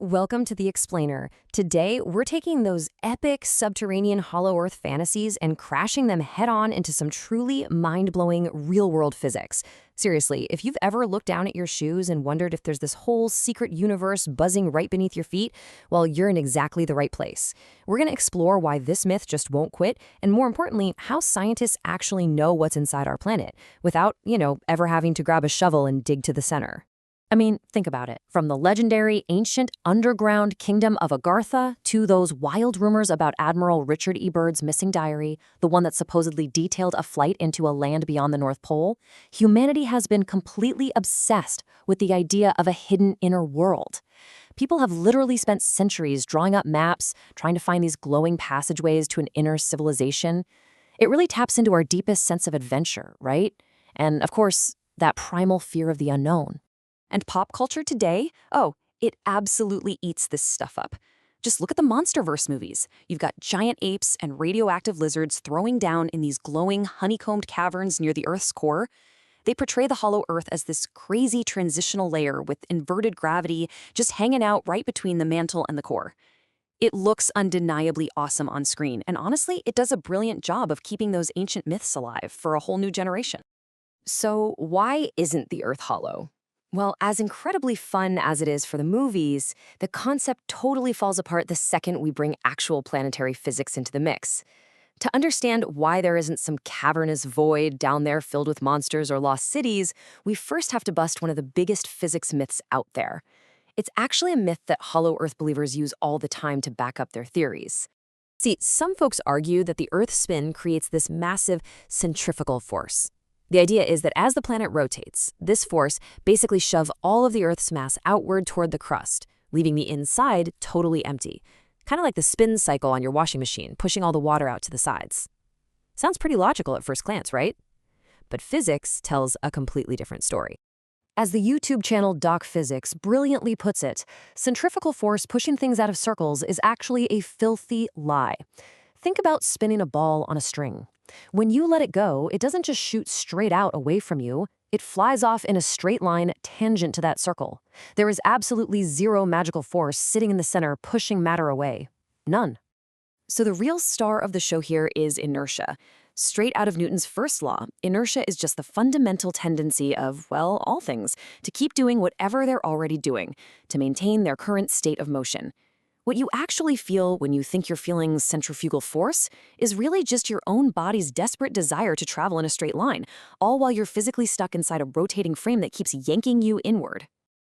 Welcome to The Explainer. Today, we're taking those epic subterranean Hollow Earth fantasies and crashing them head-on into some truly mind-blowing real-world physics. Seriously, if you've ever looked down at your shoes and wondered if there's this whole secret universe buzzing right beneath your feet, well, you're in exactly the right place. We're going to explore why this myth just won't quit, and more importantly, how scientists actually know what's inside our planet, without, ever having to grab a shovel and dig to the center. I mean, think about it. From the legendary ancient underground kingdom of Agartha to those wild rumors about Admiral Richard E. Byrd's missing diary, the one that supposedly detailed a flight into a land beyond the North Pole, humanity has been completely obsessed with the idea of a hidden inner world. People have literally spent centuries drawing up maps, trying to find these glowing passageways to an inner civilization. It really taps into our deepest sense of adventure, right? And, of course, that primal fear of the unknown. And pop culture today, it absolutely eats this stuff up. Just look at the Monsterverse movies. You've got giant apes and radioactive lizards throwing down in these glowing, honeycombed caverns near the Earth's core. They portray the hollow Earth as this crazy transitional layer with inverted gravity just hanging out right between the mantle and the core. It looks undeniably awesome on screen, and honestly, it does a brilliant job of keeping those ancient myths alive for a whole new generation. So why isn't the Earth hollow? Well, as incredibly fun as it is for the movies, the concept totally falls apart the second we bring actual planetary physics into the mix. To understand why there isn't some cavernous void down there filled with monsters or lost cities, we first have to bust one of the biggest physics myths out there. It's actually a myth that Hollow Earth believers use all the time to back up their theories. See, some folks argue that the Earth's spin creates this massive centrifugal force. The idea is that as the planet rotates, this force basically shoves all of the Earth's mass outward toward the crust, leaving the inside totally empty. Kind of like the spin cycle on your washing machine, pushing all the water out to the sides. Sounds pretty logical at first glance, right? But physics tells a completely different story. As the YouTube channel Doc Physics brilliantly puts it, centrifugal force pushing things out of circles is actually a filthy lie. Think about spinning a ball on a string. When you let it go, it doesn't just shoot straight out away from you. It flies off in a straight line tangent to that circle. There is absolutely zero magical force sitting in the center pushing matter away. None. So the real star of the show here is inertia. Straight out of Newton's first law, inertia is just the fundamental tendency of, well, all things, to keep doing whatever they're already doing, to maintain their current state of motion. What you actually feel when you think you're feeling centrifugal force is really just your own body's desperate desire to travel in a straight line, all while you're physically stuck inside a rotating frame that keeps yanking you inward.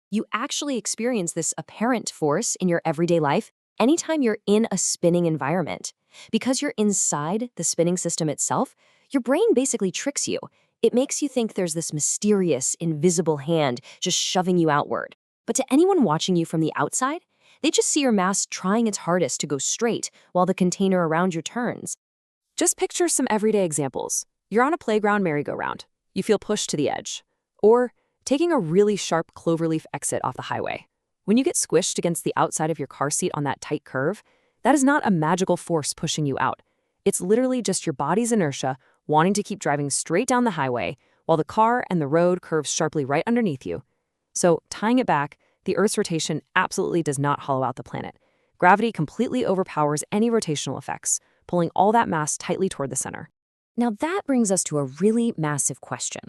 You actually experience this apparent force in your everyday life anytime you're in a spinning environment. Because you're inside the spinning system itself, your brain basically tricks you. It makes you think there's this mysterious, invisible hand just shoving you outward. But to anyone watching you from the outside, they just see your mass trying its hardest to go straight while the container around you turns. Just picture some everyday examples. You're on a playground merry-go-round. You feel pushed to the edge. Or taking a really sharp cloverleaf exit off the highway. When you get squished against the outside of your car seat on that tight curve, that is not a magical force pushing you out. It's literally just your body's inertia wanting to keep driving straight down the highway while the car and the road curves sharply right underneath you. So, tying it back, the Earth's rotation absolutely does not hollow out the planet. Gravity completely overpowers any rotational effects, pulling all that mass tightly toward the center. Now that brings us to a really massive question.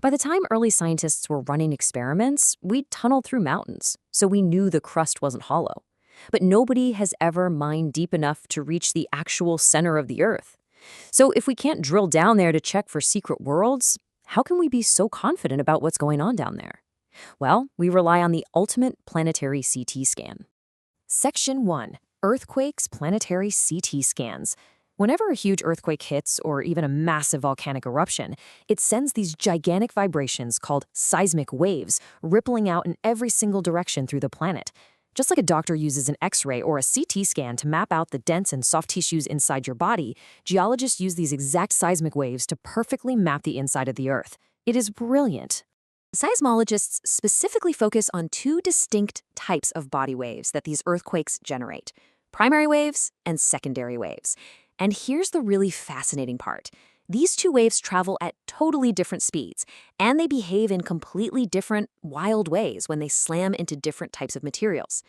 By the time early scientists were running experiments, we'd tunneled through mountains, so we knew the crust wasn't hollow. But nobody has ever mined deep enough to reach the actual center of the Earth. So if we can't drill down there to check for secret worlds, how can we be so confident about what's going on down there? Well, we rely on the ultimate planetary CT scan. Section 1. Earthquakes Planetary CT Scans. Whenever a huge earthquake hits, or even a massive volcanic eruption, it sends these gigantic vibrations called seismic waves rippling out in every single direction through the planet. Just like a doctor uses an X-ray or a CT scan to map out the dense and soft tissues inside your body, geologists use these exact seismic waves to perfectly map the inside of the Earth. It is brilliant. Seismologists specifically focus on two distinct types of body waves that these earthquakes generate: primary waves and secondary waves. And here's the really fascinating part. These two waves travel at totally different speeds, and they behave in completely different, wild ways when they slam into different types of materials.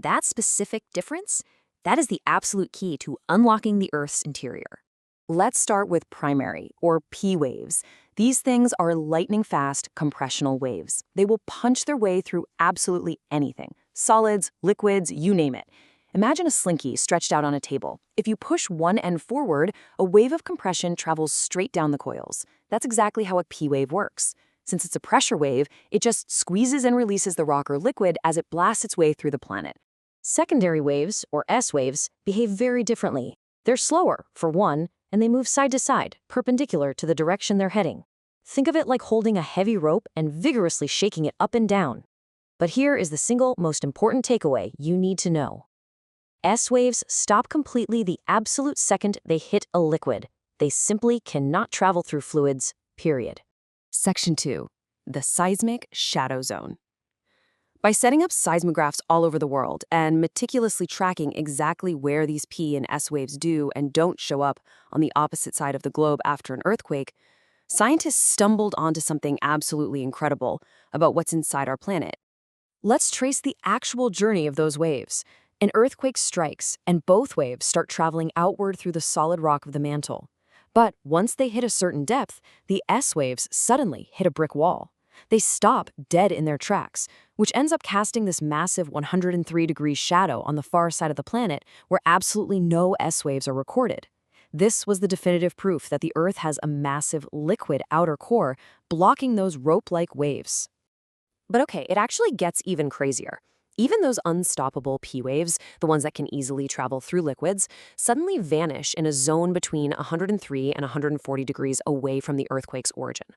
That specific difference, that is the absolute key to unlocking the Earth's interior. Let's start with primary, or P waves. These things are lightning-fast compressional waves. They will punch their way through absolutely anything. Solids, liquids, you name it. Imagine a slinky stretched out on a table. If you push one end forward, a wave of compression travels straight down the coils. That's exactly how a P wave works. Since it's a pressure wave, it just squeezes and releases the rock or liquid as it blasts its way through the planet. Secondary waves, or S waves, behave very differently. They're slower, for one, and they move side to side, perpendicular to the direction they're heading. Think of it like holding a heavy rope and vigorously shaking it up and down. But here is the single most important takeaway you need to know. S waves stop completely the absolute second they hit a liquid. They simply cannot travel through fluids, period. Section 2. The Seismic Shadow Zone. By setting up seismographs all over the world and meticulously tracking exactly where these P and S waves do and don't show up on the opposite side of the globe after an earthquake, scientists stumbled onto something absolutely incredible about what's inside our planet. Let's trace the actual journey of those waves. An earthquake strikes, and both waves start traveling outward through the solid rock of the mantle. But once they hit a certain depth, the S waves suddenly hit a brick wall. They stop dead in their tracks, which ends up casting this massive 103-degree shadow on the far side of the planet where absolutely no S waves are recorded. This was the definitive proof that the Earth has a massive liquid outer core blocking those rope-like waves. But okay, it actually gets even crazier. Even those unstoppable P waves, the ones that can easily travel through liquids, suddenly vanish in a zone between 103 and 140 degrees away from the earthquake's origin.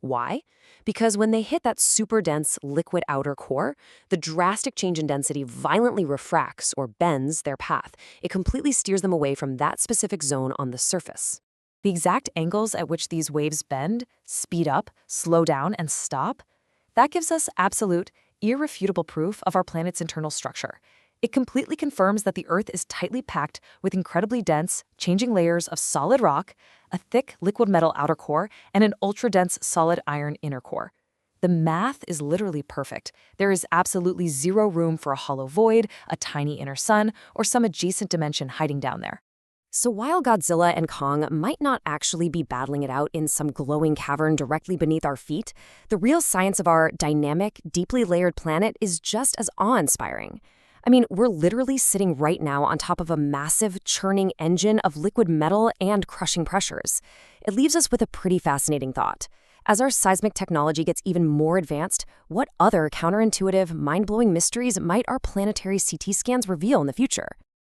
Why? Because when they hit that super dense liquid outer core, the drastic change in density violently refracts or bends their path. It completely steers them away from that specific zone on the surface. The exact angles at which these waves bend, speed up, slow down, and stop, that gives us absolute, irrefutable proof of our planet's internal structure. It completely confirms that the Earth is tightly packed with incredibly dense, changing layers of solid rock, a thick liquid metal outer core, and an ultra-dense solid iron inner core. The math is literally perfect. There is absolutely zero room for a hollow void, a tiny inner sun, or some adjacent dimension hiding down there. So while Godzilla and Kong might not actually be battling it out in some glowing cavern directly beneath our feet, the real science of our dynamic, deeply layered planet is just as awe-inspiring. I mean, we're literally sitting right now on top of a massive, churning engine of liquid metal and crushing pressures. It leaves us with a pretty fascinating thought. As our seismic technology gets even more advanced, what other counterintuitive, mind-blowing mysteries might our planetary CT scans reveal in the future?